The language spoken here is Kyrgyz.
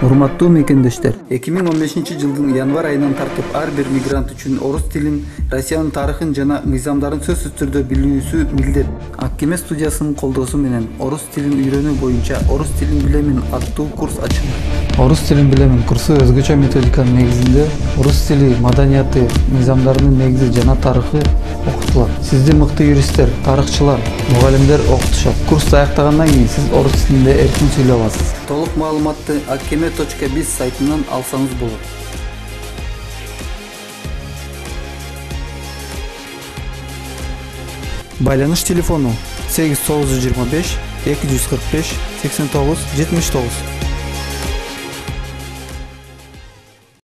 Урматтуу мекендештер, 2015-жылдын январь айынан тартып ар бир мигрант үчүн орус тилин, Россиянын тарыхын жана мыйзамдарын сөзсүз түрдө билүүсү милдет. Аккеме студиясынын колдоосу менен орус тилин үйрөнүү боюнча Орус тилин билемин аттуу курс ачылды. Орус тилин билемин курсу өзгөчө методиканын негизинде орус тили, маданияты, мыйзамдарынын негизи жана тарыхы окутулат. Сизди мыкты юристтер, тарыхчылар, мугалимдер окутушат. Курсту аяктагандан кийин сиз орус тилинде эркин сүйлөй аласыз. Толук маалыматты akeme.biz сайтынан алсаңыз болот. Байланыш телефону 8925 245 89 79.